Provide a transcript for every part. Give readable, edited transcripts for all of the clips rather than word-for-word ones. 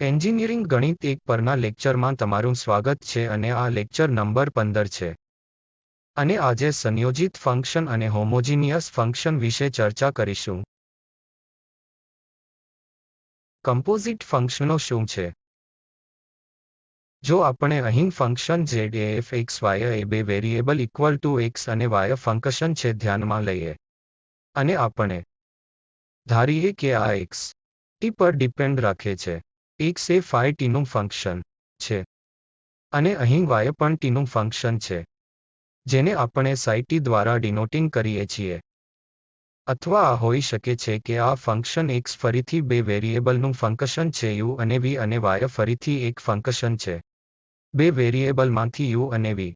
Engineering ગણિત 1 પરના લેક્ચરમાં તમારું સ્વાગત છે અને આ લેક્ચર નંબર 15 છે. અને આજે સંયોજિત ફંક્શન અને હોમોજીનિયસ ફંક્શન વિશે ચર્ચા કરીશું. કમ્પોઝિટ ફંક્શનો શું છે? જો આપણે અહીં ફંક્શન z એ f x y એ બે વેરિયેબલ ઇક્વલ ટુ x અને y ફંક્શન છે ધ્યાનમાં લઈએ અને આપણે ધારીએ કે આ x t પર ડિપેન્ડ રાખે છે. x એ phi t નું ફંક્શન છે અને અહીં y પણ t નું ફંક્શન છે જેને આપણે psi t દ્વારા ડિનોટિંગ કરીએ છીએ. અથવા આ હોઈ શકે છે કે આ ફંક્શન x ફરીથી બે વેરિયેબલનું ફંક્શન છે u અને v અને y ફરીથી એક ફંક્શન છે બે વેરિયેબલમાંથી u અને v.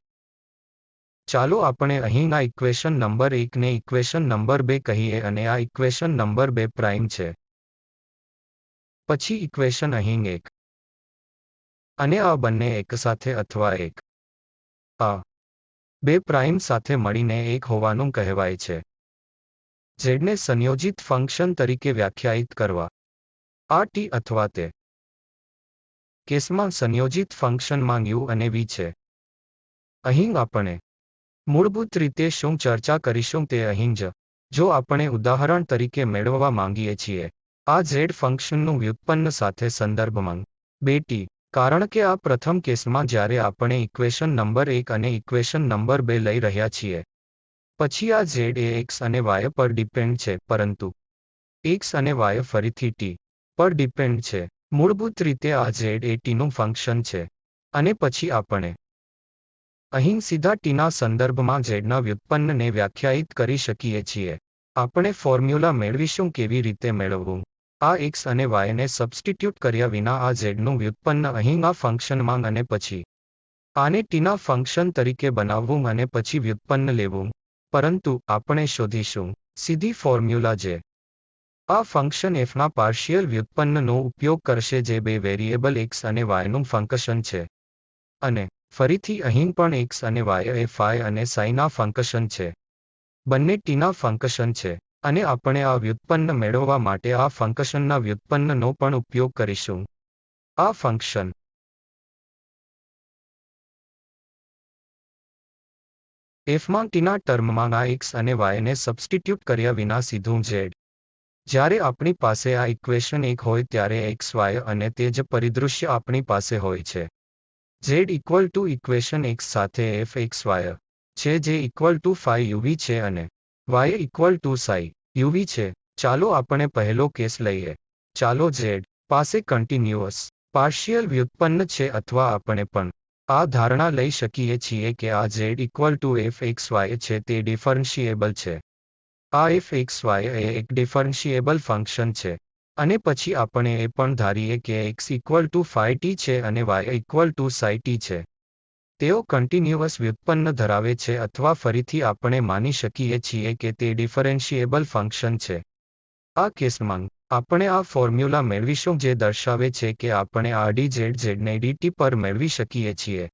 ચાલો આપણે અહીં આ ઇક્વેશન નંબર 1 ને ઇક્વેશન નંબર 2 કહીએ અને આ ઇક્વેશન નંબર 2 પ્રાઇમ છે. પછી ઇક્વેશન અહીં 1 અને આ બંને એકસાથે અથવા આ બે પ્રાઇમ સાથે મળીને એક હોવાનું કહેવાય છે. z ને સંયોજિત ફંક્શન તરીકે વ્યાખ્યાયિત કરવા. આ t અથવા તે કેસમાં સંયોજિત ફંક્શનમાં u અને v છે. અહીં આપણે મૂળભૂત રીતે શું ચર્ચા કરીશું તે અહીં જ. જો આપણે ઉદાહરણ તરીકે મેળવવા માંગીએ છીએ આ z ફંક્શનનું વ્યુત્પન્ન સાથે સંદર્ભમાં 2t, કારણ કે આ પ્રથમ કેસમાં જ્યારે આપણે ઇક્વેશન નંબર 1 અને ઇક્વેશન નંબર 2 લઈ રહ્યા છીએ પછી આ z એ x અને y પર ડિપેન્ડ છે પરંતુ x અને y ફરીથી t પર ડિપેન્ડ છે. મૂળભૂત રીતે આ z એ t નું ફંક્શન છે અને પછી આપણે અહીં સીધા t ના સંદર્ભમાં z ના વ્યુત્પન્નને વ્યાખ્યાયિત કરી શકીએ છીએ. આપણે ફોર્મ્યુલા મેળવીશું કેવી રીતે મેળવવું. આ x અને y ને સબસ્ટિટ્યૂટ કર્યા વિના આ z નું વ્યુત્પન્ન અહીં આ ફંક્શનમાં અને પછી આને t ના ફંક્શન તરીકે બનાવવું અને પછી વ્યુત્પન્ન લેવું. પરંતુ આપણે શોધીશું સીધી ફોર્મ્યુલા જે આ ફંક્શન f ના પાર્શિયલ વ્યુત્પન્નનો ઉપયોગ કરશે જે બે વેરિયેબલ x અને y નું ફંક્શન છે. અને ફરીથી અહીં પણ x અને y એ phi અને psi ના ફંક્શન છે. બંને t ના ફંક્શન છે અને આપણે આ વ્યુત્પન્ન મેળવવા માટે આ ફંક્શનના વ્યુત્પન્નનો પણ ઉપયોગ કરીશું. આ ફંક્શન f માં t ના ટર્મમાં આ x અને y ને સબસ્ટિટ્યૂટ કર્યા વિના સીધું z. જ્યારે આપણી પાસે આ ઇક્વેશન 1 હોય ત્યારે x y અને તે જ પરિદૃશ્ય આપણી પાસે હોય છે. z equal two equation x સાથે f x y છે જે ઇક્વલ ટુ phi uv છે અને y equal to psi uv છે. ચાલો આપણે પહેલો કેસ લઈએ. ચાલો z પાસે કન્ટિન્યુઅસ પાર્શિયલ વ્યુત્પન્ન છે અથવા આપણે પણ આ ધારણા લઈ શકીએ છીએ કે આ z equal two f x y છે તે ડિફરન્શિએબલ છે. આ f x y એ એક ડિફરન્શિએબલ ફંક્શન છે અને પછી આપણે એ પણ ધારીએ કે x equal two phi t છે અને y equal to psi t છે. તેઓ કન્ટિન્યુઅસ વ્યુત્પન્ન ધરાવે છે અથવા ફરીથી આપણે માની શકીએ છીએ કે તે ડિફરન્શિએબલ ફંક્શન છે. આ કેસમાં આપણે આ ફોર્મ્યુલા મેળવીશું જે દર્શાવે છે કે આપણે આ dz ને dt પર મેળવી શકીએ છીએ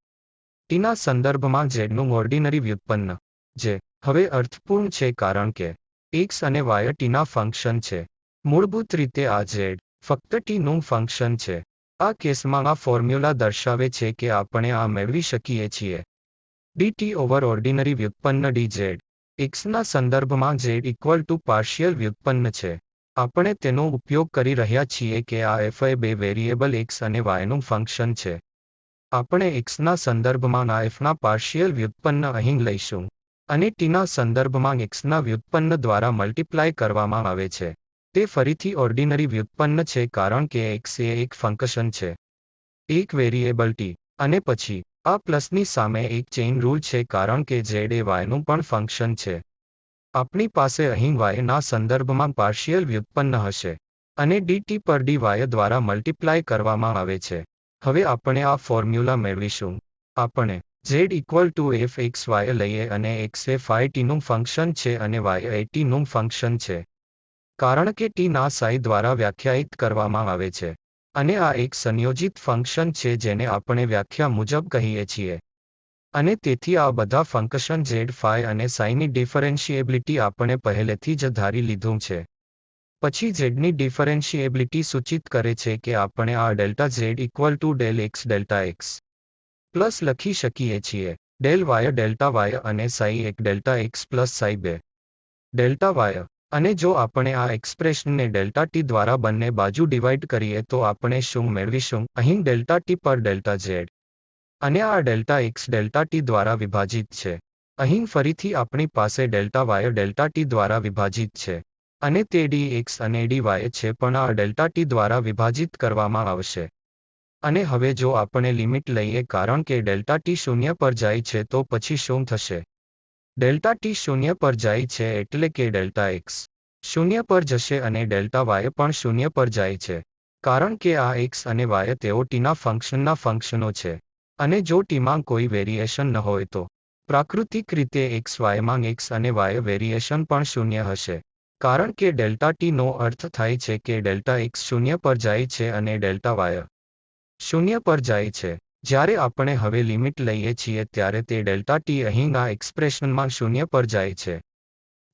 t ના સંદર્ભમાં z નું ઓર્ડિનરી વ્યુત્પન્ન જે હવે અર્થપૂર્ણ છે કારણ કે x અને y t ના ફંક્શન છે. મૂળભૂત રીતે આ z ફક્ત t નું ફંક્શન છે. આ કેસમાં આ ફોર્મ્યુલા દર્શાવે છે કે આપણે આ મેળવી શકીએ છીએ dt ઓવર ઓર્ડિનરી વ્યુત્પન્ન dz. x ના સંદર્ભમાં z ઇક્વલ ટુ પાર્શિયલ વ્યુત્પન્ન છે. આપણે તેનો ઉપયોગ કરી રહ્યા છીએ કે આ f એ બે વેરિયેબલ x અને y નું ફંક્શન છે. આપણે x ના સંદર્ભમાં આ f ના પાર્શિયલ વ્યુત્પન્ન અહીં લઈશું અને t ના સંદર્ભમાં x ના વ્યુત્પન્ન દ્વારા મલ્ટીપ્લાય કરવામાં આવે છે. તે ફરીથી ઓર્ડિનરી વ્યુત્પન્ન છે કારણ કે x એ એક ફંક્શન છે એક વેરિયેબલ t અને પછી આ પ્લસની સામે એક ચેઇન રૂલ છે કારણ કે z એ y નું પણ ફંક્શન છે. આપણી પાસે અહીં y ના સંદર્ભમાં પાર્શિયલ વ્યુત્પન્ન હશે અને dt પર dy દ્વારા મલ્ટીપ્લાય કરવામાં આવે છે. હવે આપણે આ ફોર્મ્યુલા મેળવીશું. આપણે z equal two f x y લઈએ અને x એ phi t નું ફંક્શન છે અને y એ t નું ફંક્શન છે કારણ કે t ના psi દ્વારા વ્યાખ્યાયિત કરવામાં આવે છે અને આ એક સંયોજિત ફંક્શન છે જેને આપણે વ્યાખ્યા મુજબ કહીએ છીએ. અને તેથી આ બધા ફંક્શન z phi અને psi ની ડિફરન્શિએબિલિટી આપણે પહેલેથી જ ધારી લીધું છે. પછી ઝેડની ડિફરન્શિએબિલિટી સૂચિત કરે છે કે આપણે આ delta z equal to del x delta x plus લખી શકીએ છીએ ડેલ વાય ડેલ્ટા વાય અને psi 1 delta x plus psi 2 delta y અને જો આપણે આ એક્સપ્રેશનને ડેલ્ટા ટી દ્વારા બંને બાજુ ડિવાઇડ કરીએ તો આપણે શું મેળવીશું અહીં ડેલ્ટા ટી પર ડેલ્ટા ઝેડ અને આ ડેલ્ટા એક્સ ડેલ્ટા ટી દ્વારા વિભાજિત છે અહીં ફરીથી આપણી પાસે ડેલ્ટા વાય ડેલ્ટા ટી દ્વારા વિભાજિત છે અને તે ડી એક્સ અને ડી વાય છે પણ આ ડેલ્ટા ટી દ્વારા વિભાજિત કરવામાં આવશે અને હવે જો આપણે લિમિટ લઈએ કારણ કે ડેલ્ટા ટી શૂન્ય પર જાય છે તો પછી શું થશે ડેલ્ટા ટી શૂન્ય પર જાય છે એટલે કે ડેલ્ટા એક્સ શૂન્ય પર જશે અને ડેલ્ટા વાય પણ શૂન્ય પર જાય છે કારણ કે આ એક્સ અને વાય તેઓ ટીના ફંક્શનો છે અને જો ટીમાં કોઈ વેરિએશન ન હોય તો પ્રાકૃતિક રીતે એક્સ વાયમાં એક્સ અને વાય વેરિએશન પણ શૂન્ય હશે કારણ કે ડેલ્ટા ટી નો અર્થ થાય છે કે ડેલ્ટા એક્સ શૂન્ય પર જાય છે અને ડેલ્ટા વાય શૂન્ય પર જાય છે જ્યારે આપણે હવે લિમિટ લઈએ છીએ ત્યારે તે ડેલ્ટા ટી અહીં આ એક્સપ્રેશનમાં શૂન્ય પર જાય છે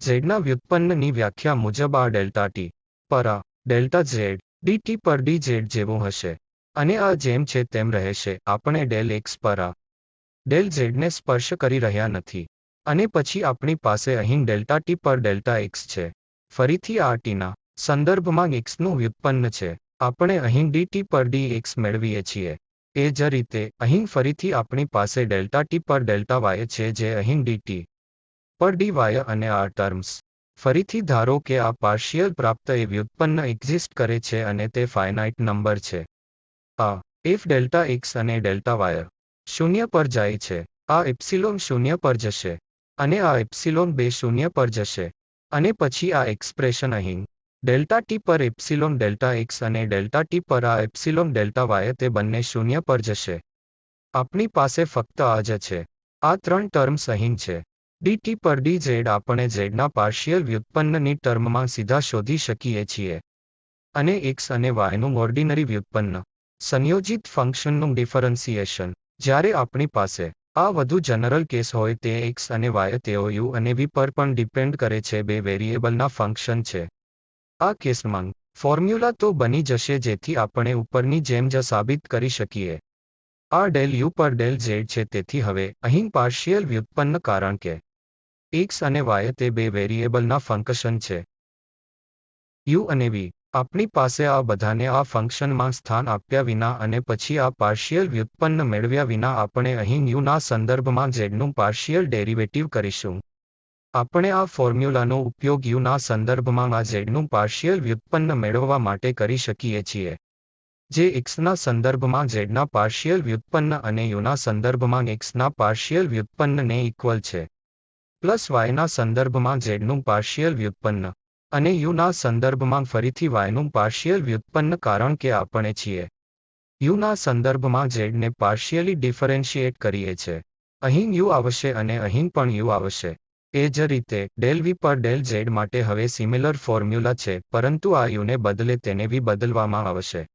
ઝેડના વ્યુત્પન્નની વ્યાખ્યા મુજબ આ ડેલ્ટા ટી પર આ ડેલ્ટા ઝેડ ડી ટી પર ડી ઝેડ જેવું હશે અને આ જેમ છે તેમ રહેશે આપણે ડેલ એક્સ પર આ ડેલ ઝેડને સ્પર્શ કરી રહ્યા નથી અને પછી આપણી પાસે અહીં ડેલ્ટા ટી પર ડેલ્ટા એક્સ છે ફરીથી આ ટીના સંદર્ભમાં એક્સનું વ્યુત્પન્ન છે આપણે અહીં ડી ટી પર ડી એક્સ મેળવીએ છીએ એ જ રીતે અહીં ફરીથી આપણી પાસે ડેલ્ટા ટી પર ડેલ્ટા વાય છે જે અહીં ડી ટી પર ડી વાય અને આ ટર્મ્સ ફરીથી ધારો કે આ પાર્શિયલ પ્રાપ્ત એ વ્યુત્પન્ન એક્ઝિસ્ટ કરે છે અને તે ફાઇનાઇટ નંબર છે આ એફ ડેલ્ટા એક્સ અને ડેલ્ટા વાય શૂન્ય પર જાય છે આ એપ્સિલોન શૂન્ય પર જશે અને આ એપ્સિલોન 2 શૂન્ય પર જશે અને પછી આ એક્સપ્રેશન અહીં ડેલ્ટા ટી પર એપ્સિલોન ડેલ્ટા એક્સ અને ડેલ્ટા ટી પર આ એપ્સિલોન ડેલ્ટા વાય તે બંને શૂન્ય પર જશે આપણી પાસે ફક્ત આ જ છે આ ત્રણ ટર્મ્સ અહીં છે ડી ટી પર ડી ઝેડ આપણે ઝેડના પાર્શિયલ વ્યુત્પન્નની ટર્મમાં સીધા શોધી શકીએ છીએ અને એક્સ અને વાયનું ઓર્ડિનરી વ્યુત્પન્ન સંયોજિત ફંક્શનનું ડિફરન્સિએશન જ્યારે આપણી પાસે આ વધુ જનરલ કેસ હોય તે એક્સ અને વાય તેઓ યુ અને વી પર પણ ડિપેન્ડ કરે છે બે વેરિયેબલના ફંક્શન છે આ કેસમાં ફોર્મ્યુલા તો બની જશે જેથી આપણે ઉપરની જેમ જ સાબિત કરી શકીએ આ ડેલ યુ પર ડેલ ઝેડ છે તેથી હવે અહીં પાર્શિયલ વ્યુત્પન્ન કારણ કે એક્સ અને વાય તે બે વેરિયેબલના ફંક્શન છે યુ અને વી આપણી પાસે આ બધાને આ ફંક્શનમાં સ્થાન આપ્યા વિના અને પછી આ પાર્શિયલ વ્યુત્પન્ન મેળવ્યા વિના આપણે અહીં યુના સંદર્ભમાં ઝેડનું પાર્શિયલ ડેરિવેટિવ કરીશું આપણે આ ફોર્મ્યુલાનો ઉપયોગ યુના સંદર્ભમાં આ ઝેડનું પાર્શિયલ વ્યુત્પન્ન મેળવવા માટે કરી શકીએ છીએ જે એક્સના સંદર્ભમાં ઝેડના પાર્શિયલ વ્યુત્પન્ન અને યુના સંદર્ભમાં એક્સના પાર્શિયલ વ્યુત્પન્નને ઇક્વલ છે પ્લસ વાયના સંદર્ભમાં ઝેડનું પાર્શિયલ વ્યુત્પન્ન અને યુના સંદર્ભમાં ફરીથી વાયનું પાર્શિયલ વ્યુત્પન્ન કારણ કે આપણે છીએ યુના સંદર્ભમાં ઝેડને પાર્શિયલી ડિફરન્શિએટ કરીએ છે અહીં યુ આવશે અને અહીં પણ યુ આવશે એ જ રીતે ડેલ વી પર ડેલ ઝેડ માટે હવે સિમિલર ફોર્મ્યુલા છે પરંતુ આ યુને બદલે તેને વી બદલવામાં આવશે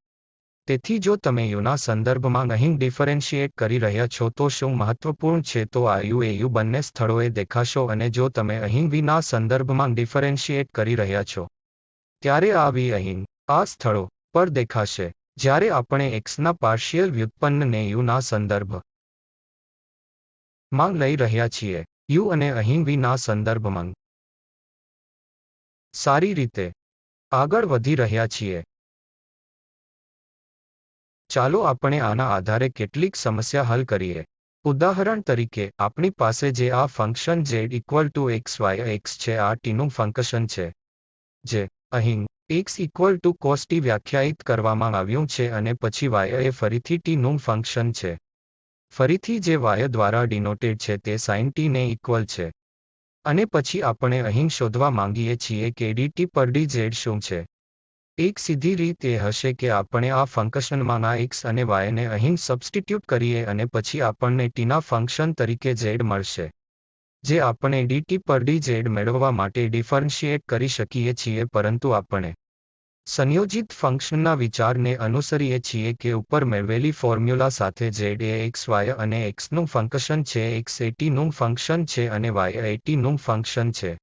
તેથી જો તમે યુના સંદર્ભમાં અહીં ડિફરન્શિએટ કરી રહ્યા છો તો શું મહત્વપૂર્ણ છે તો આ યુ એ યુ બંને સ્થળોએ દેખાશો અને જો તમે અહીં વીના સંદર્ભમાં ડિફરન્શિએટ કરી રહ્યા છો ત્યારે આ વી અહીં આ સ્થળો પર દેખાશે જ્યારે આપણે એક્સના પાર્શિયલ વ્યુત્પન્નને યુના સંદર્ભમાં લઈ રહ્યા છીએ યુ અને અહીં વીના સંદર્ભમાં સારી રીતે આગળ વધી રહ્યા છીએ ચાલો આપણે આના આધારે કેટલીક સમસ્યા હલ કરીએ ઉદાહરણ તરીકે આપણી પાસે જે આ function z equal to x y x છે આ ટીનું ફંક્શન છે જે અહીં x equal to cos t વ્યાખ્યાયિત કરવામાં આવ્યું છે અને પછી y એ ફરીથી t નું ફંક્શન છે ફરીથી જે y દ્વારા ડિનોટેડ છે તે sin t ને ઇક્વલ છે અને પછી આપણે અહીં શોધવા માંગીએ છીએ કે dt પર dz શું છે એક સીધી રીત એ હશે કે આપણે આ ફંક્શનમાં આ x અને y ને અહીં સબસ્ટિટ્યુટ કરીએ અને પછી આપણને t ના ફંક્શન તરીકે z મળશે જે આપણે dt પર dz મેળવવા માટે ડિફરન્શિએટ કરી શકીએ છીએ પરંતુ આપણે સંયોજિત ફંક્શનના વિચારને અનુસરીએ છીએ કે ઉપર મેળવેલી ફોર્મ્યુલા સાથે z એ x y અને x નું ફંક્શન છે x એ t નું ફંક્શન છે અને y એ t નું ફંક્શન છે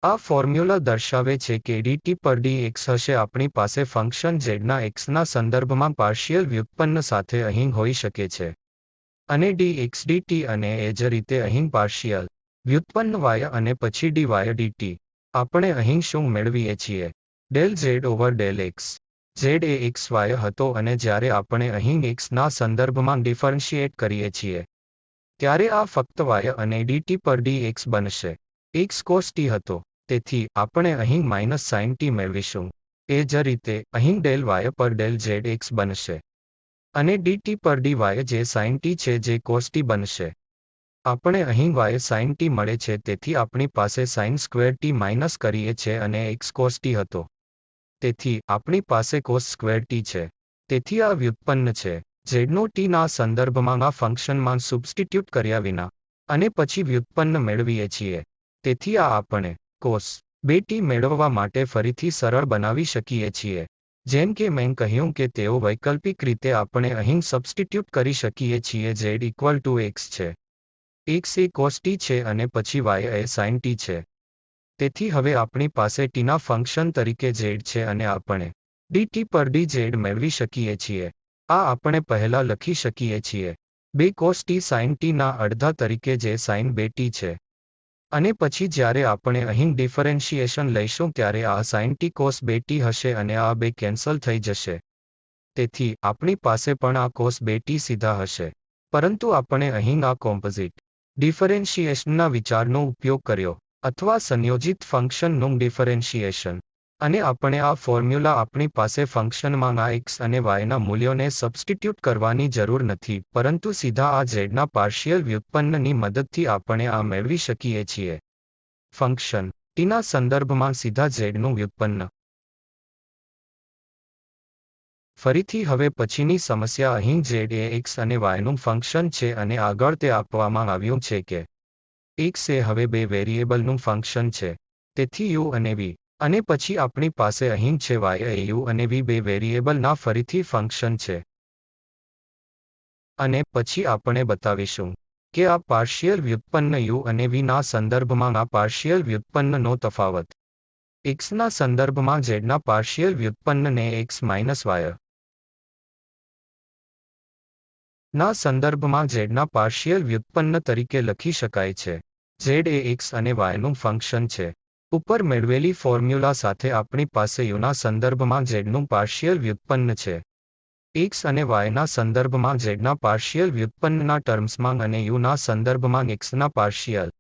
આ ફોર્મ્યુલા દર્શાવે છે કે dt પર dx હશે આપણી પાસે ફંક્શન zના xના સંદર્ભમાં પાર્શિયલ વ્યુત્પન્ન સાથે અહીં હોઈ શકે છે અને dx dt અને એ જ રીતે અહીં પાર્શિયલ વ્યુત્પન્ન y અને પછી dy dt. આપણે અહીં શું મેળવીએ છીએ? Del z over del x. z એ x y હતો અને જ્યારે આપણે અહીં x ના સંદર્ભમાં ડિફરન્શિએટ કરીએ છીએ ત્યારે આ ફક્ત y અને dt પર dx બનશે. x cos t હતો, તેથી આપણે અહીં માઇનસ sin t મેળવીશું. એ જ રીતે અહીં ડેલ y પર ડેલ z x બનશે અને dt પર dy જે sin t છે જે cos t બનશે. આપણે અહીં y sin t મળે છે તેથી આપણી પાસે sin સ્ક્વેર t માઇનસ કરીએ છે અને x cos t હતો. તેથી આપણી પાસે cos સ્ક્વેર t છે. તેથી આ વ્યુત્પન્ન છે zનો t ના સંદર્ભમાં આ ફંક્શનમાં સબસ્ટિટ્યુટ કર્યા વિના અને પછી વ્યુત્પન્ન મેળવીએ છીએ. તેથી આ આપણે cos 2t મેળવવા માટે ફરીથી સરળ બનાવી શકીએ છીએ. જેમ કે મેં કહ્યું કે તેઓ વૈકલ્પિક રીતે આપણે અહીં સબસ્ટિટ્યુટ કરી શકીએ છીએ z ઇક્વલ ટુ x છે. x એ cos t છે અને પછી y એ sin t છે. તેથી હવે આપણી પાસે t ના ફંક્શન તરીકે z છે અને આપણે dt પર dz મેળવી શકીએ છીએ. આ આપણે પહેલા લખી શકીએ છીએ 2 cos t sin t ના અડધા તરીકે જે sin 2t છે. અને પછી જ્યારે આપણે અહીં ડિફરન્શિએશન લઈશું ત્યારે આ sin t cos 2t હશે અને આ 2 કેન્સલ થઈ જશે. તેથી આપણી પાસે પણ આ cos 2t સીધા હશે. પરંતુ આપણે અહીં આ કોમ્પોઝિટ ડિફરન્શિએશનના વિચારનો ઉપયોગ કર્યો અથવા સંયોજિત ફંક્શનનું ડિફરન્શિએશન. અને આપણે આ ફોર્મ્યુલા આપણી પાસે ફંક્શનમાં આ x અને yના મૂલ્યોને સબસ્ટિટ્યુટ કરવાની જરૂર નથી પરંતુ સીધા આ zના પાર્શિયલ વ્યુત્પન્નની મદદથી આપણે આ મેળવી શકીએ છીએ. ફંક્શન tના સંદર્ભમાં સીધા zનું વ્યુત્પન્ન. ફરીથી હવે પછીની સમસ્યા અહીં z એ x અને yનું ફંક્શન છે અને આગળ તે આપવામાં આવ્યું છે કે x એ હવે 2 વેરિયેબલનું ફંક્શન છે. તેથી u અને v. અને પછી આપણી પાસે અહીં છે y એ u અને v 2 વેરિયેબલના ફરીથી ફંક્શન છે. અને પછી આપણે બતાવીશું કે આ પાર્શિયલ વ્યુત્પન્ન u અને v ના સંદર્ભમાં આ પાર્શિયલ વ્યુત્પન્નનો તફાવત x ના સંદર્ભમાં zના પાર્શિયલ વ્યુત્પન્નને x માઇનસ y ના સંદર્ભમાં zના પાર્શિયલ વ્યુત્પન્ન તરીકે લખી શકાય છે. z એ x અને yનું ફંક્શન છે. ઉપર મેળવેલી ફોર્મ્યુલા સાથે આપણી પાસે યુના સંદર્ભમાં zનું પાર્શિયલ વ્યુત્પન્ન છે. x અને yના સંદર્ભમાં zના પાર્શિયલ વ્યુત્પન્નના ટર્મ્સમાં અને યુના સંદર્ભમાં xના પાર્શિયલ.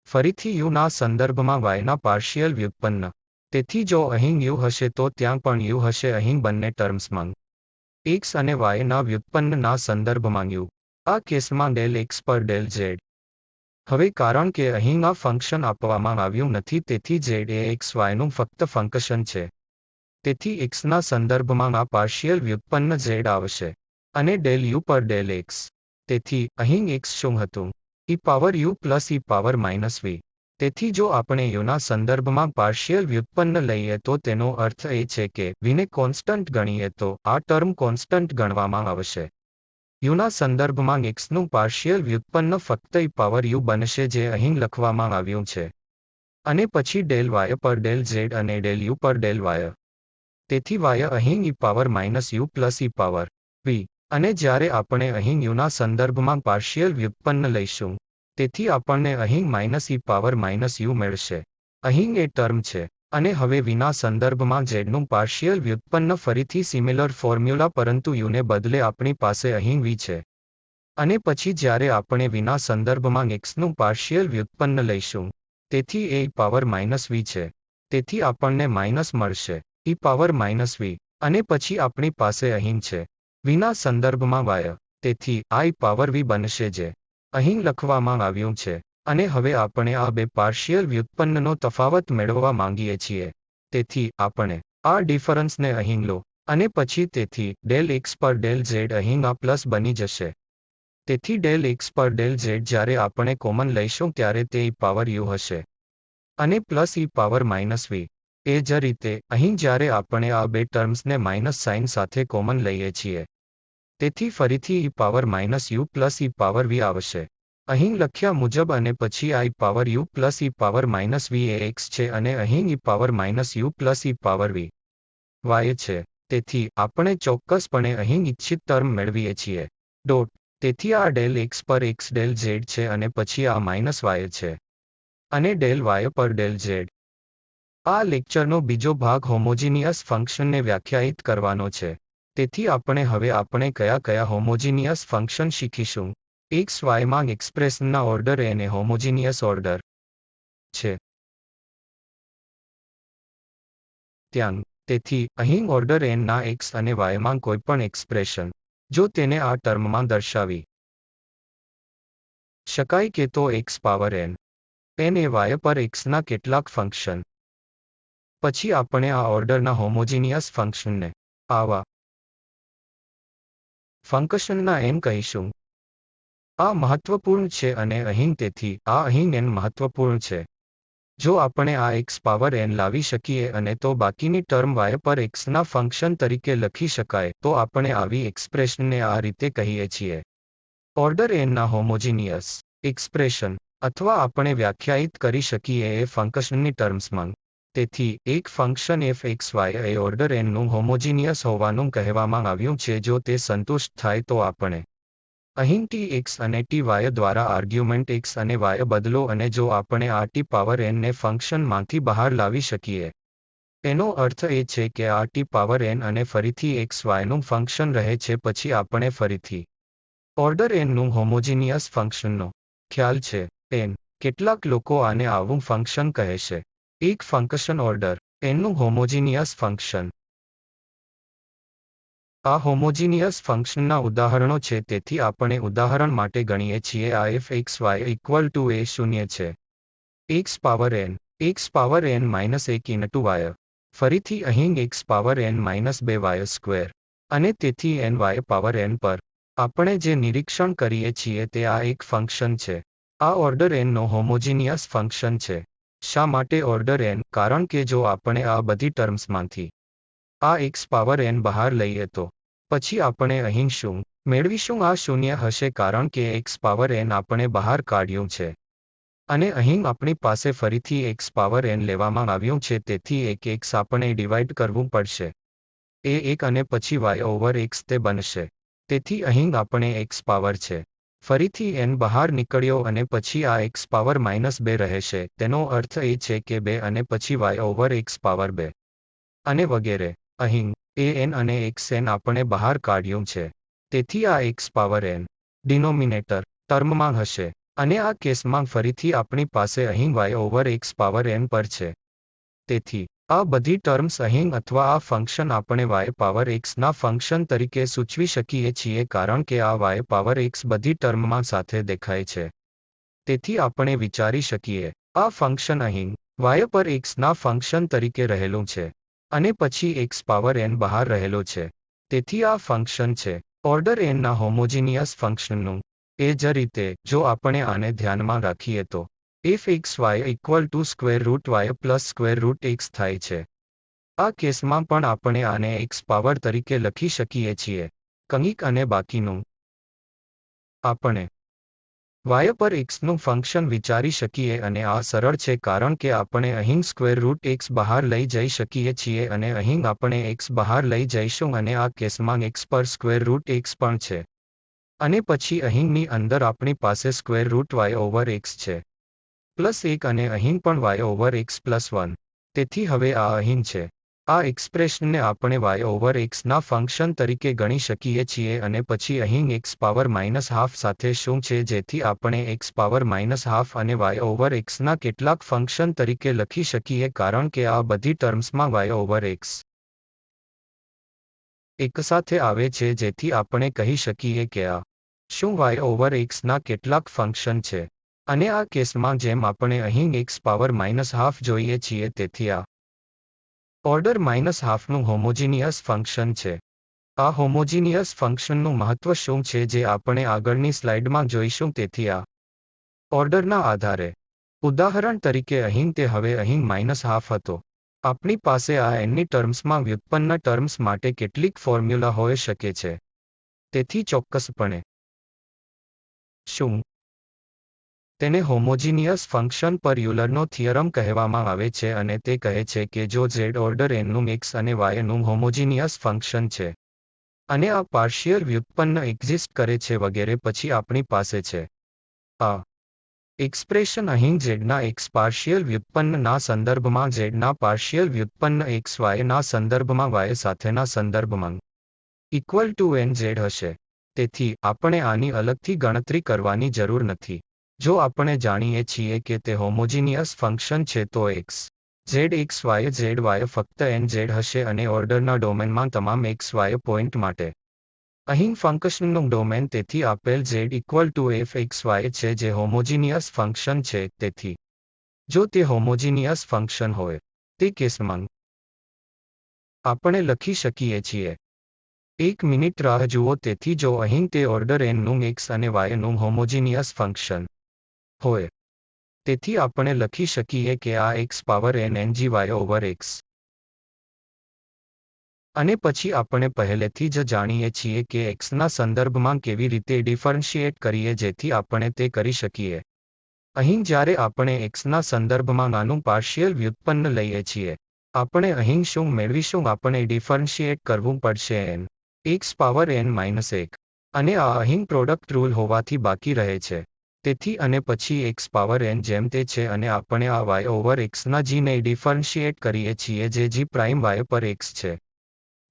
ફરીથી યુના સંદર્ભમાં yના પાર્શિયલ વ્યુત્પન્ન. તેથી જો અહીં u હશે તો ત્યાં પણ u હશે અહીં બંને ટર્મ્સમાં x અને yના વ્યુત્પન્નના સંદર્ભમાં u. આ કેસમાં ડેલ x પર ડેલ z. હવે કારણ કે અહીં આ ફંક્શન આપવામાં આવ્યું નથી તેથી z એ x yનું ફક્ત ફંક્શન છે. તેથી xના સંદર્ભમાં આ પાર્શિયલ વ્યુત્પન્ન z આવશે. અને ડેલ u પર ડેલ x. તેથી અહીં x શું હતું? e power u plus e power minus v. તેથી જો આપણે યુના સંદર્ભમાં પાર્શિયલ વ્યુત્પન્ન લઈએ તો તેનો અર્થ એ છે કે vને કોન્સ્ટન્ટ ગણીએ તો આ ટર્મ કોન્સ્ટન્ટ ગણવામાં આવશે. યુના સંદર્ભમાં xનું પાર્શિયલ વ્યુત્પન્ન ફક્ત e પાવર u બનશે જે અહીં લખવામાં આવ્યું છે. અને પછી ડેલ y પર ડેલ z અને ડેલ u પર ડેલ y. તેથી y અહીં e power minus u plus e power v. અને જ્યારે આપણે અહીં યુના સંદર્ભમાં પાર્શિયલ વ્યુત્પન્ન લઈશું તેથી આપણને અહીં minus e power minus u મળશે. અહીં એ ટર્મ છે. અને હવે વિના સંદર્ભમાં zનું પાર્શિયલ વ્યુત્પન્ન ફરીથી સિમિલર ફોર્મ્યુલા પરંતુ યુને બદલે આપણી પાસે અહીં v છે. અને પછી જ્યારે આપણે વિના સંદર્ભમાં xનું પાર્શિયલ વ્યુત્પન્ન લઈશું તેથી એ પાવર માઇનસ v છે. તેથી આપણને માઇનસ મળશે e પાવર માઇનસ v. અને પછી આપણી પાસે અહીં છે વિના સંદર્ભમાં y. તેથી આ e પાવર v બનશે જે અહીં લખવામાં આવ્યું છે. અને હવે આપણે આ બે પાર્શિયલ વ્યુત્પન્નનો તફાવત મેળવવા માંગીએ છીએ. તેથી આપણે આ ડિફરન્સને અહીં લો. અને પછી તેથી ડેલ x પર ડેલ z અહીં આ પ્લસ બની જશે. તેથી ડેલ x પર ડેલ z જ્યારે આપણે કોમન લઈશું ત્યારે તે e પાવર u હશે. અને plus e power minus v. એ જ રીતે અહીં જ્યારે આપણે આ બે ટર્મ્સને માઇનસ સાઇન સાથે કોમન લઈએ છીએ તેથી ફરીથી e power minus u plus e power v આવશે. અહીં લખ્યા મુજબ અને પછી I power u plus e power minus v A x છે અને અહીં e power minus u plus e power v y છે. તેથી આપણે ચોક્કસપણે અહીં ઇચ્છિત ટર્મ મેળવીએ છીએ. ડોટ. તેથી આ ડેલ x પર x ડેલ z છે અને પછી આ માઇનસ y છે. અને ડેલ y પર ડેલ z. આ લેક્ચરનો બીજો ભાગ હોમોજીનિયસ ફંક્શનને વ્યાખ્યાયિત કરવાનો છે. તેથી આપણે કયા હોમોજીનિયસ ફંક્શન શીખીશું. x y માં એક્સપ્રેશનના ઓર્ડર n એ હોમોજીનિયસ ઓર્ડર છે. તેથી અહીં ઓર્ડર n ના x અને y માં કોઈપણ એક્સપ્રેશન, જો તેને આ ટર્મમાં દર્શાવી શકાય કે તો x પાવર n એ y પર x ના કેટલાક ફંક્શન. પછી આપણે આ ઓર્ડરના હોમોજીનિયસ ફંક્શનને આવા ફંક્શનના n કહીશું. આ મહત્વપૂર્ણ છે અને તેથી અહીં n મહત્વપૂર્ણ છે. જો આપણે આ x પાવર n લાવી શકીએ અને તો બાકીની ટર્મ y પર x ના ફંક્શન તરીકે લખી શકાય તો આપણે આવી એક્સપ્રેશનને આ રીતે કહીએ છીએ. ઓર્ડર n ના હોમોજીનિયસ એક્સપ્રેશન, અથવા આપણે વ્યાખ્યાયિત કરી શકીએ એ ફંક્શનની ટર્મ્સમાં. તેથી એક ફંક્શન f(x, y) એ ઓર્ડર n નું હોમોજીનિયસ હોવાનું કહેવામાં આવ્યું છે. જો તે સંતુષ્ટ થાય તો આપણે અહીં tx અને ty દ્વારા આર્ગ્યુમેન્ટ x અને y બદલો અને જો આપણે આ t પાવર n ને ફંક્શનમાંથી બહાર લાવી શકીએ, એનો અર્થ એ છે કે આ t પાવર n અને ફરીથી x y નું ફંક્શન રહે છે, પછી આપણે ફરીથી ઓર્ડર n નું હોમોજીનિયસ ફંક્શનનો ખ્યાલ છે. n. કેટલાક લોકો આને આવું ફંક્શન કહે છે. એક ફંક્શન ઓર્ડર n નું હોમોજીનિયસ ફંક્શન. આ હોમોજીનિયસ ફંક્શનના ઉદાહરણો છે. તેથી આપણે ઉદાહરણ માટે ગણીએ છીએ આ f(x, y) equal to a 0 છે. x power n minus 1 into y. ફરીથી અહીં x power n minus 2 y square. અને તેથી n y પાવર n પર આપણે જે નિરીક્ષણ કરીએ છીએ તે આ એક ફંક્શન છે. આ ઓર્ડર n નો હોમોજીનિયસ ફંક્શન છે. શા માટે ઓર્ડર n? કારણ કે જો આપણે આ બધી ટર્મ્સમાંથી આ x પાવર n બહાર લઈએ તો પછી આપણે અહીં શું મેળવીશું? આ શૂન્ય હશે કારણ કે x પાવર n આપણે બહાર કાઢ્યું છે. અને અહીં આપણી પાસે ફરીથી x પાવર n લેવામાં આવ્યું છે. તેથી એક x આપણે ડિવાઇડ કરવું પડશે. એ 1 અને પછી y ઓવર x તે બનશે. તેથી અહીં આપણે x પાવર છે. ફરીથી n બહાર નીકળ્યો અને પછી આ x પાવર માઇનસ 2 રહેશે. તેનો અર્થ એ છે કે 2 અને પછી y ઓવર x પાવર 2. અને વગેરે. અહીં n અને x n આપણે બહાર કાઢ્યું છે. તેથી આ x પાવર n ડિનોમિનેટર ટર્મમાં હશે. અને આ કેસમાં ફરીથી આપણી પાસે અહીં y over x power n પર છે. તેથી આ બધી ટર્મ્સ અહીં અથવા આ ફંક્શન આપણે y પાવર x ના ફંક્શન તરીકે સૂચવી શકીએ છીએ કારણ કે આ y પાવર x બધી ટર્મમાં સાથે દેખાય છે. તેથી આપણે વિચારી શકીએ આ ફંક્શન અહીં y પર x ના ફંક્શન તરીકે રહેલું છે. અને પછી x પાવર n બહાર રહેલો છે. તેથી આ ફંક્શન છે ઓર્ડર n ના હોમોજીનિયસ ફંક્શનનું. એ જ રીતે જો આપણે આને ધ્યાનમાં રાખીએ તો f(x, y) equal to square root y plus square root x થાય છે. આ કેસમાં પણ આપણે આને x પાવર તરીકે લખી શકીએ છીએ. કંઈક અને બાકીનું આપણે y પર x નું ફંક્શન વિચારી શકીએ અને આ સરળ છે કારણ કે આપણે અહીં સ્ક્વેર રૂટ x બહાર લઈ જઈ શકીએ છીએ અને અહીં આપણે x બહાર લઈ જઈશું અને આ કેસમાં x પર સ્ક્વેર રૂટ x પણ છે. અને પછી અહીંની અંદર આપણી પાસે square root y over x છે. પ્લસ 1 અને અહીં પણ y ઓવર x પ્લસ 1. તેથી હવે આ અહીં છે. આ એક્સપ્રેશનને આપણે y ઓવર x ના ફંક્શન તરીકે ગણી શકીએ છીએ અને પછી અહીં x પાવર માઇનસ હાફ સાથે શું છે જેથી આપણે x પાવર માઇનસ હાફ અને y ઓવર x ના કેટલાક ફંક્શન તરીકે લખી શકીએ કારણ કે આ બધી ટર્મ્સમાં y ઓવર x એકસાથે આવે છે જેથી આપણે કહી શકીએ કે આ શું y ઓવર x ના કેટલાક ફંક્શન છે. અને આ કેસમાં જેમ આપણે અહીં x પાવર માઇનસ હાફ જોઈએ છીએ તેથી આ ઓર્ડર માઇનસ હાફનું હોમોજીનિયસ ફંક્શન છે. આ હોમોજીનિયસ ફંક્શનનું મહત્વ શું છે જે આપણે આગળની સ્લાઇડમાં જોઈશું. તેથી આ ઓર્ડરના આધારે ઉદાહરણ તરીકે અહીં તે હવે અહીં માઇનસ હાફ હતો. આપણી પાસે આ nની ટર્મ્સમાં વ્યુત્પન્ન ટર્મ્સ માટે કેટલીક ફોર્મ્યુલા હોઈ શકે છે. તેથી ચોક્કસપણે શું તેને હોમોજીનિયસ ફંક્શન પર યુલરનો થિયરમ કહેવામાં આવે છે અને તે કહે છે કે જો z ઓર્ડર nનું x અને y નું હોમોજીનિયસ ફંક્શન છે અને આ પાર્શિયલ વ્યુત્પન્ન એક્ઝિસ્ટ કરે છે વગેરે પછી આપણી પાસે છે આ એક્સપ્રેશન અહીં z ના x પાર્શિયલ વ્યુત્પન્નના સંદર્ભમાં z ના પાર્શિયલ વ્યુત્પન્ન x y ના સંદર્ભમાં y સાથેના સંદર્ભમાં ઇક્વલ ટુ nz હશે. તેથી આપણે આની અલગથી ગણતરી કરવાની જરૂર નથી. જો આપણે જાણીએ છીએ કે તે હોમોજીનિયસ ફંક્શન છે તો x z x y z y ફક્ત nz હશે અને ઓર્ડરના ડોમેનમાં તમામ x y પોઇન્ટ માટે. અહીં ફંક્શનનું ડોમેન તેથી આપેલ z equal two f x y છે જે હોમોજીનિયસ ફંક્શન છે. તેથી જો તે હોમોજીનિયસ ફંક્શન હોય તે કેસમાં આપણે લખી શકીએ છીએ. એક મિનિટ રાહ જુઓ. તેથી જો અહીં તે ઓર્ડર nનું x અને y નું હોમોજીનિયસ ફંક્શન હોય તેથી આપણે લખી શકીએ કે આ x power n ng y over x. અને પછી આપણે પહેલેથી જ જાણીએ છીએ કે x ના સંદર્ભમાં કેવી રીતે ડિફરન્શિએટ કરીએ જેથી આપણે તે કરી શકીએ. અહીં જ્યારે આપણે x ના સંદર્ભમાં આનું પાર્શિયલ વ્યુત્પન્ન લઈએ છીએ આપણે અહીં શું મેળવીશું? આપણે ડિફરન્શિએટ કરવું પડશે n x power n minus 1 અને આ અહીં પ્રોડક્ટ રૂલ હોવાથી બાકી રહે છે. તેથી અને પછી x પાવર n જેમ તે છે અને આપણે આ y ઓવર x ના g ને ડિફરન્શિએટ કરીએ છીએ જે g પ્રાઇમ y પર x છે.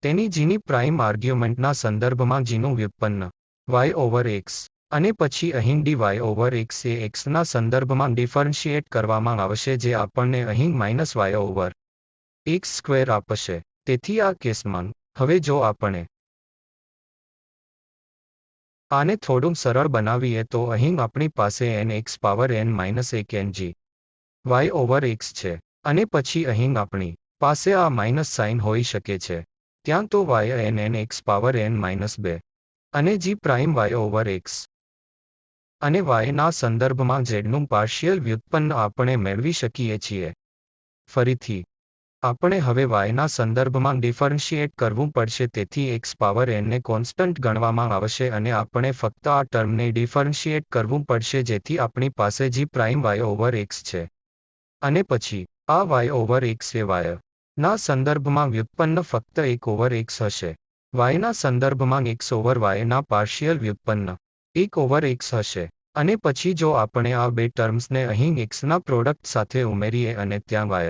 તેની gની પ્રાઇમ આર્ગ્યુમેન્ટના સંદર્ભમાં gનું વ્યુત્પન્ન y ઓવર x અને પછી અહીં dy ઓવર x એ x ના સંદર્ભમાં ડિફરન્શિએટ કરવામાં આવશે જે આપણને અહીં minus y over x square આપશે. તેથી આ કેસમાં હવે જો આપણે આને થોડું સરળ બનાવીએ તો અહીં આપણી પાસે n x power n minus 1 ng y over x છે અને પછી અહીં આપણી પાસે આ માઇનસ સાઇન હોઈ શકે છે. ત્યાં તો y n x power n minus 2 અને g prime y over x અને y ના સંદર્ભમાં zનું પાર્શિયલ વ્યુત્પન્ન આપણે મેળવી શકીએ છીએ. ફરીથી આપણે હવે y ના સંદર્ભમાં ડિફરન્શિએટ કરવું પડશે. તેથી x પાવર n ને કોન્સ્ટન્ટ ગણવામાં આવશે અને આપણે ફક્ત આ ટર્મને ડિફરન્શિએટ કરવું પડશે જેથી આપણી પાસે g prime y over x છે. અને પછી આ y ઓવર x એ y ના સંદર્ભમાં વ્યુત્પન્ન ફક્ત 1 ઓવર x હશે. y ના સંદર્ભમાં x ઓવર y ના પાર્શિયલ વ્યુત્પન્ન 1 ઓવર x હશે. અને પછી જો આપણે આ બે ટર્મ્સને અહીં x ના પ્રોડક્ટ સાથે ઉમેરીએ અને ત્યાં y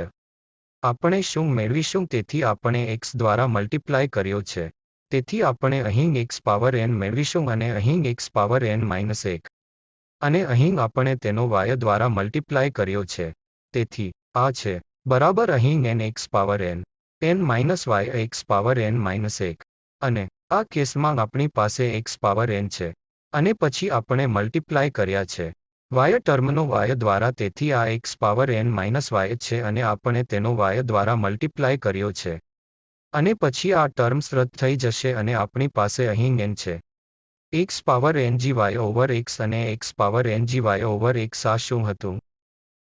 આપણે શું મેળવીશું? તેથી આપણે x દ્વારા મલ્ટીપ્લાય કર્યો છે. તેથી આપણે અહીં x પાવર n મેળવીશું અને અહીં x પાવર n માઇનસ 1 અને અહીં આપણે તેનો y દ્વારા મલ્ટીપ્લાય કર્યો છે. તેથી આ છે બરાબર અહીં n x power n minus y x power n minus 1 અને આ કેસમાં આપણી પાસે x પાવર n છે અને પછી આપણે મલ્ટીપ્લાય કર્યા છે y ટર્મનો y દ્વારા. તેથી આ x power n minus y છે અને આપણે તેનો y દ્વારા મલ્ટીપ્લાય કર્યો છે અને પછી આ ટર્મ્સ રદ થઈ જશે અને આપણી પાસે અહીં n છે x power n g y over x અને x power n g y over x. આ શું હતું?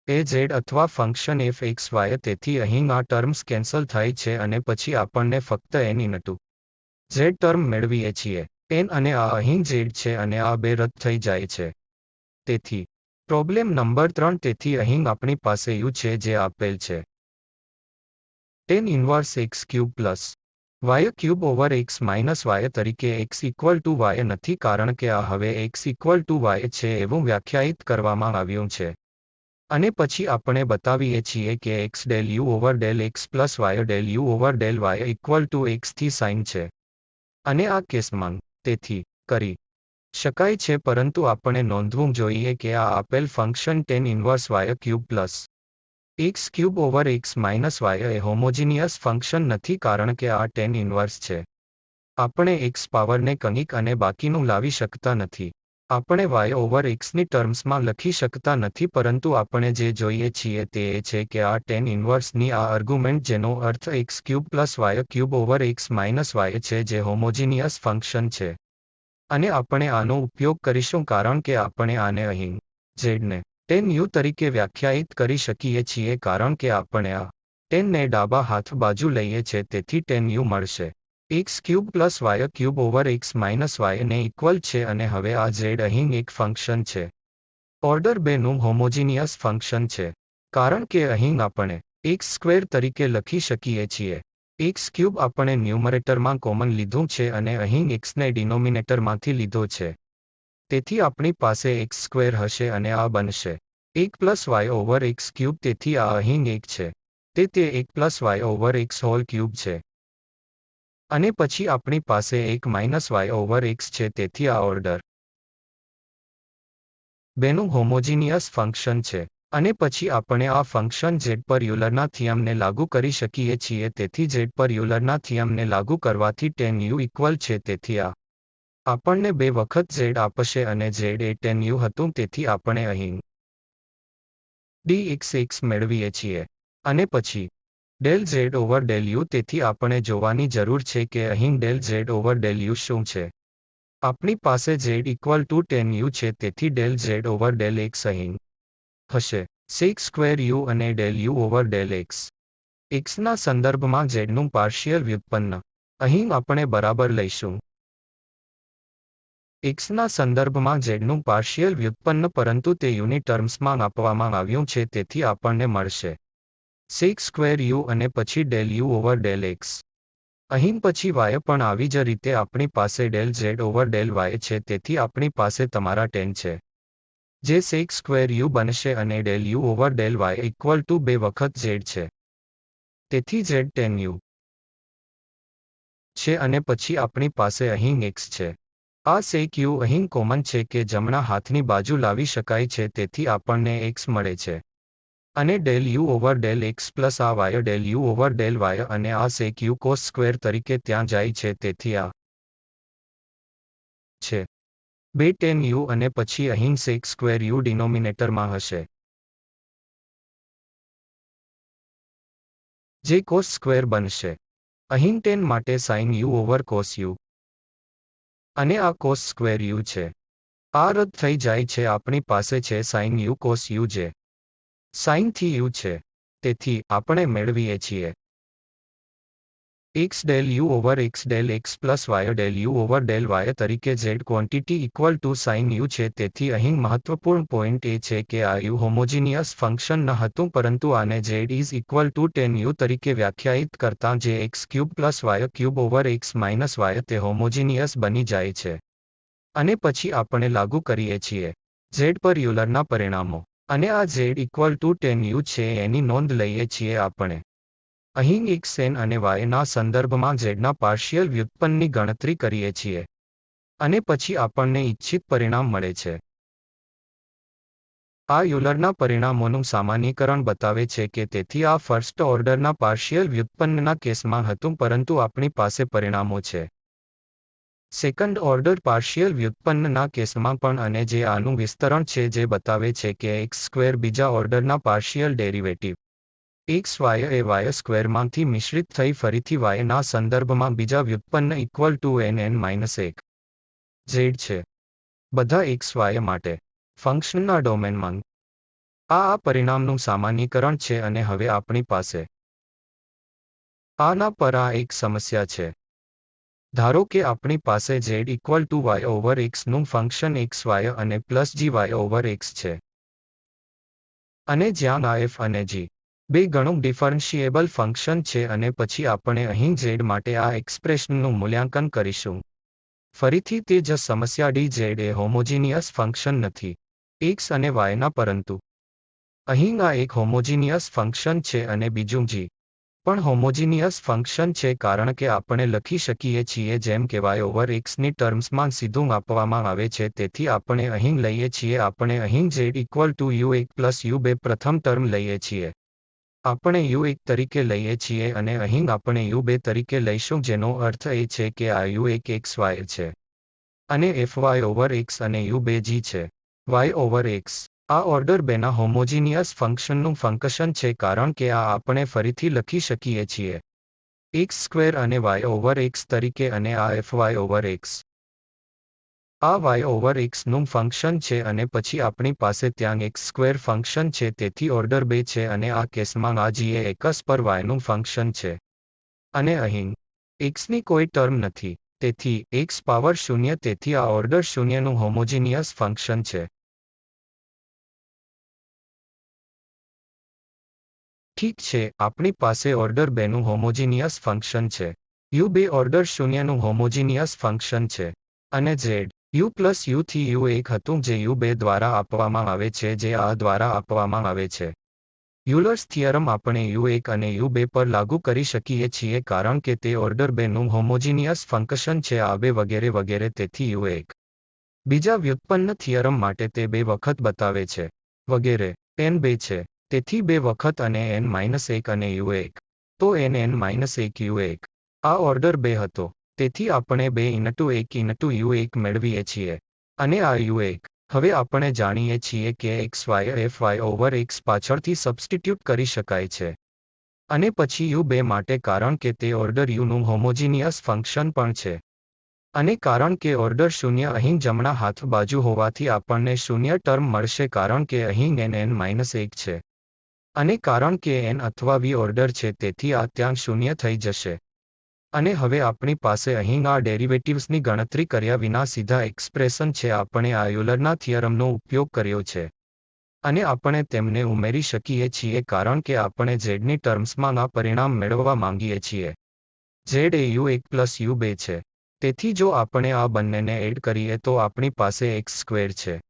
એ z અથવા ફંક્શન f x y. તેથી અહીં આ ટર્મ્સ કેન્સલ થાય છે અને પછી આપણને ફક્ત n ઇનટુ z ટર્મ મેળવીએ છીએ. n અને આ અહીં z છે અને આ બે રદ થઈ જાય છે. તેથી પ્રોબ્લેમ નંબર 3. તેથી અહીં આપણી પાસે u છે જે આપેલ છે tan inverse x cube plus y cube over x minus y તરીકે x ઇક્વલ ટુ y નથી કારણ કે આ હવે x ઇક્વલ ટુ y છે એવું વ્યાખ્યાયિત કરવામાં આવ્યું છે. અને પછી આપણે બતાવીએ છીએ કે x del u over del x plus y del u over del y equal to x થી સાઇન છે. અને આ કેસમાં તેથી કરી શકાય છે પરંતુ આપણે નોંધવું જોઈએ કે આ આપેલ function tan inverse y cube plus x cube over x minus y એ હોમોજીનિયસ ફંક્શન નથી કારણ કે આ tan ઇન્વર્સ છે. આપણે x પાવરને કંઈક અને બાકીનું લાવી શકતા નથી. આપણે y ઓવર xની ટર્મ્સમાં લખી શકતા નથી પરંતુ આપણે જે જોઈએ છીએ તે એ છે કે આ tan ઇન્વર્સની આ આર્ગ્યુમેન્ટ જેનો અર્થ x cube plus y cube over x minus y છે જે હોમોજીનિયસ ફંક્શન છે. અને આપણે આનો ઉપયોગ કરીશું કારણ કે આપણે આને અહીં z ને tan u તરીકે વ્યાખ્યાયિત કરી શકીએ છીએ કારણ કે આપણે આ tan ને ડાબા હાથ બાજુ લઈએ છે તેથી tan u મળશે x cube plus y cube over x minus y ને ઇક્વલ છે અને હવે આ z અહીં એક ફંક્શન છે ઓર્ડર 2નું હોમોજીનિયસ ફંક્શન છે, કારણ કે અહીં આપણે એક્સ સ્ક્વેર તરીકે લખી શકીએ છીએ. એક્સ ક્યુબ આપણે ન્યુમરેટરમાં કોમન લીધું છે અને અહીં એક્સને ડિનોમિનેટરમાંથી લીધો છે. તેથી આપણી પાસે એક્સ સ્ક્વેર હશે અને આ બનશે 1 plus y over x cube. તેથી આ અહીં 1 છે. તે 1 plus y over x whole cube છે. અને પછી આપણી પાસે 1 માઇનસ વાય ઓવર એક્સ છે. તેથી આ ઓર્ડર 2નું હોમોજીનિયસ ફંક્શન છે. અને પછી આપણે આ ફંક્શન z પર યુલરના થિયરમને લાગુ કરી શકીએ છીએ. તેથી z પર યુલરના થિયરમને લાગુ કરવાથી tan u ઇક્વલ છે. તેથી આ આપણને 2 વખત z આપશે અને z એ tan u હતું. તેથી આપણે અહીં dx મેળવીએ છીએ. અને પછી del z over del u. તેથી આપણે જોવાની જરૂર છે કે અહીં del z over del u શું છે. આપણી પાસે z equal two tan u છે. તેથી del z over del x અહીં હશે sec સ્ક્વેર u અને del u over del x. xના સંદર્ભમાં zનું પાર્શિયલ વ્યુત્પન્ન અહીં આપણે બરાબર લઈશું xના સંદર્ભમાં zનું પાર્શિયલ વ્યુત્પન્ન, પરંતુ તે યુની ટર્મ્સમાં આપવામાં આવ્યું છે. તેથી આપણને મળશે sec સ્ક્વેર u અને પછી del u over del x. અહીં પછી y પણ આવી જ રીતે આપણી પાસે del z over del y છે. તેથી આપણી પાસે તમારા tan છે, જે sec સ્ક્વેર u બનશે અને del u over del y equal to 2 વખત z છે. તેથી z tan u છે અને પછી આપણી પાસે અહીં x છે. આ sec u અહીં કોમન છે કે જમણા હાથની બાજુ લાવી શકાય છે. તેથી આપણને x મળે છે. અને del u over del x plus આ y del u over del y અને આ sec u cos સ્ક્વેર તરીકે ત્યાં જાય છે. તેથી આ છે 2 tan u અને પછી અહીં sec સ્ક્વેર u ડિનોમિનેટરમાં હશે, જે cos સ્ક્વેર બનશે. અહીં tan માટે sin u over cos u અને આ cos સ્ક્વેર u છે. આ રદ થઈ જાય છે. આપણી પાસે છે sin u cos u જે sin થી u છે. તેથી આપણે મેળવીએ છીએ x del u over x del x plus y del u over del y તરીકે z quantity equal to sin u છે. તેથી અહીં મહત્વપૂર્ણ પોઈન્ટ એ છે કે આ u હોમોજીનિયસ ફંક્શન ન હતું, પરંતુ આને z is equal to tan u તરીકે વ્યાખ્યાયિત કરતાં જે x cube plus y cube over x minus y તે હોમોજીનિયસ બની જાય છે. અને પછી આપણે લાગુ કરીએ છીએ z પર યુલરના પરિણામો. અને આ z equal two tan u છે એની નોંધ લઈએ છીએ આપણે અહીં x n અને y ના સંદર્ભમાં zના પાર્શિયલ વ્યુત્પન્નની ગણતરી કરીએ છીએ. અને પછી આપણને ઇચ્છિત પરિણામ મળે છે. આ યુલરના પરિણામોનું સામાન્યીકરણ બતાવે છે કે તેથી આ ફર્સ્ટ ઓર્ડરના પાર્શિયલ વ્યુત્પન્નના કેસમાં હતું, પરંતુ આપણી પાસે પરિણામો છે સેકન્ડ ઓર્ડર પાર્શિયલ વ્યુત્પન્નના કેસમાં પણ, અને જે આનું વિસ્તરણ છે જે બતાવે છે કે x સ્ક્વેર બીજા ઓર્ડરના પાર્શિયલ ડેરિવેટિવ x y એ y સ્ક્વેરમાંથી મિશ્રિત થઈ ફરીથી y ના સંદર્ભમાં બીજા વ્યુત્પન્ન ઇક્વલ ટુ n-1 z છે. બધા x y માટે ફંક્શનના ડોમેનમાં આ પરિણામનું સામાન્યીકરણ છે. અને હવે આપણી પાસે આના પર આ એક સમસ્યા છે. ધારો કે આપણી પાસે z equal two y over x નું ફંક્શન x y અને plus g y over x છે. અને જ્યાં આ f અને g બે ગણું ડિફરન્શિએબલ ફંક્શન છે. અને પછી આપણે અહીં z માટે આ એક્સપ્રેશનનું મૂલ્યાંકન કરીશું. ફરીથી તે જ સમસ્યા dz એ હોમોજીનિયસ ફંક્શન નથી x અને y ના, પરંતુ અહીં આ એક હોમોજીનિયસ ફંક્શન છે અને બીજું g પણ હોમોજીનિયસ ફંક્શન છે, કારણ કે આપણે લખી શકીએ છીએ જેમ કે y ઓવર x ની ટર્મ્સમાં સીધું આપવામાં આવે છે. તેથી આપણે અહીં લઈએ છીએ આપણે અહીં z equal two u1 plus u2 પ્રથમ ટર્મ લઈએ છીએ. આપણે u1 તરીકે લઈએ છીએ અને અહીં આપણે u2 તરીકે લઈશું, જેનો અર્થ એ છે કે આ u1 xy છે અને fy ઓવર x અને u2 g છે y ઓવર x. આ ઓર્ડર 2ના હોમોજીનિયસ ફંક્શનનું ફંક્શન છે, કારણ કે આ આપણે ફરીથી લખી શકીએ છીએ x સ્ક્વેર અને y ઓવર x તરીકે, અને આ fy ઓવર x આ y ઓવર x નું ફંક્શન છે. અને પછી આપણી પાસે ત્યાં x સ્ક્વેર ફંક્શન છે. તેથી ઓર્ડર 2 છે અને આ કેસમાં આ g એ x પર y નું ફંક્શન છે. અને અહીં x ની કોઈ ટર્મ નથી. તેથી x પાવર 0. તેથી આ ઓર્ડર 0 નું હોમોજીનિયસ ફંક્શન છે. ઠીક છે, આપણી પાસે ઓર્ડર 2 નું હોમોજીનિયસ ફંક્શન છે. u2 ઓર્ડર 0 નું હોમોજીનિયસ ફંક્શન છે. અને z u પ્લસ u થી u1 હતું જે u2 દ્વારા આપવામાં આવે છે જે આ દ્વારા આપવામાં આવે છે. યુલર્સ થિયરમ આપણે u1 અને u2 પર લાગુ કરી શકીએ છીએ કારણ કે તે ઓર્ડર 2 નું હોમોજીનિયસ ફંક્શન છે આ 2 વગેરે વગેરે તેથી u1. બીજા વ્યુત્પન્ન થિયરમ માટે તે 2 વખત બતાવે છે. વગેરે. n 2 છે. તેથી 2 વખત અને n-1 અને u1. તો n-1 u1. આ ઓર્ડર 2 હતો. તેથી આપણે 2 × 1 × u1 મેળવીએ છીએ. અને આ u1. હવે આપણે જાણીએ છીએ કે xy fy ઓવર x પાછળથી સબસ્ટિટ્યુટ કરી શકાય છે. અને પછી u2 માટે કારણ કે તે ઓર્ડર u નું હોમોજીનિયસ ફંક્શન પણ છે. અને કારણ કે ઓર્ડર 0 અહીં જમણા હાથ બાજુ હોવાથી આપણને 0 ટર્મ મળશે કારણ કે અહીં n-1 છે. અને કારણ કે n અથવા v ઓર્ડર છે તેથી આ ત્યાં 0 થઈ જશે. અને હવે આપણી પાસે અહીં આ ડેરિવેટિવ્સની ગણતરી કર્યા વિના સીધા એક્સપ્રેશન છે આપણે આ યુલરના થિયરમનો ઉપયોગ કર્યો છે. અને આપણે તેમને ઉમેરી શકીએ છીએ કારણ કે આપણે z ની ટર્મ્સમાં આ પરિણામ મેળવવા માંગીએ છીએ. z એ u1 પ્લસ u2 છે. તેથી જો આપણે આ બંનેને એડ કરીએ તો આપણી પાસે x² છે.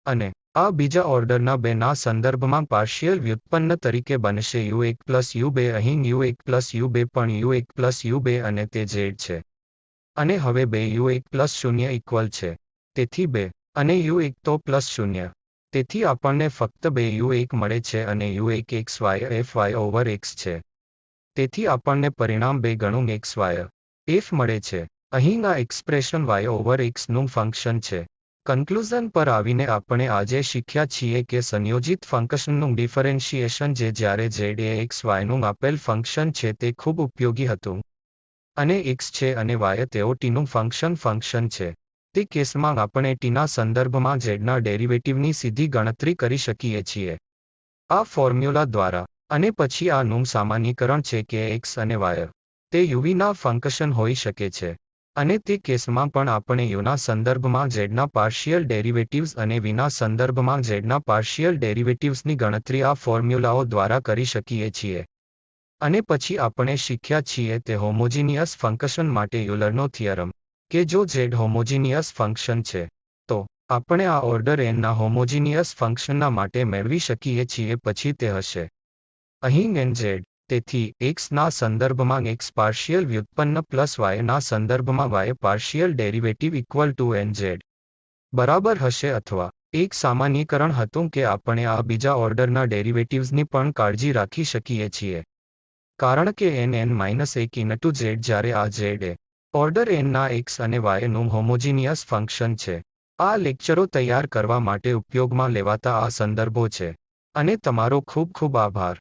અને આ બીજા ઓર્ડરના 2 ના સંદર્ભમાં પાર્શિયલ વ્યુત્પન્ન તરીકે બનશે u1 પ્લસ u2 અહીં u1 પ્લસ u2 પણ u1 પ્લસ u2 અને તે z છે. અને હવે 2 u1 પ્લસ 0 ઇક્વલ છે. તેથી 2 અને u1 તો પ્લસ 0. તેથી આપણને ફક્ત 2 u1 મળે છે અને u1 xy fy over x છે. તેથી આપણને પરિણામ 2 ગણું xy f મળે છે. અહીં આ એક્સપ્રેશન y ઓવર x નું ફંક્શન છે. કન્ક્લુઝન પર આવીને આપણે આજે શીખ્યા છીએ કે સંયોજિત ફંક્શનનું ડિફરન્શિએશન જે જ્યારે z એ xy નું આપેલ ફંક્શન છે તે ખૂબ ઉપયોગી હતું. અને x છે અને y તેઓ t નું ફંક્શન છે. તે કેસમાં આપણે t ના સંદર્ભમાં z ના ડેરિવેટિવની સીધી ગણતરી કરી શકીએ છીએ. આ ફોર્મ્યુલા દ્વારા. અને પછી આ નું સામાન્યીકરણ છે કે x અને y તે u ના ફંક્શન હોઈ શકે છે. અને તે કેસમાં પણ આપણે u ના સંદર્ભમાં z ના પાર્શિયલ ડેરિવેટિવ્સ અને v ના સંદર્ભમાં z ના પાર્શિયલ ડેરિવેટિવ્સની ગણતરી આ ફોર્મ્યુલાઓ દ્વારા કરી શકીએ છીએ. અને પછી આપણે શીખ્યા છીએ તે હોમોજીનિયસ ફંક્શન માટે યુલરનો થિયરમ કે જો z હોમોજીનિયસ ફંક્શન છે તો આપણે આ ઓર્ડર n ના હોમોજીનિયસ ફંક્શનના માટે મેળવી શકીએ છીએ પછી તે હશે અહીં nz. તેથી x ના સંદર્ભમાં x પાર્શિયલ વ્યુત્પન્ન પ્લસ y ના સંદર્ભમાં y partial derivative equal to nz. બરાબર હશે અથવા એક સામાન્યીકરણ હતું કે આપણે આ બીજા ઓર્ડરના ડેરિવેટિવ્સની પણ કાળજી રાખી શકીએ છીએ. કારણ કે n-1 z જ્યારે આ z એ ઓર્ડર n ના x અને y નું હોમોજીનિયસ ફંક્શન છે. આ લેક્ચરો તૈયાર કરવા માટે ઉપયોગમાં લેવાતા આ સંદર્ભો છે. અને તમારો ખૂબ ખૂબ આભાર.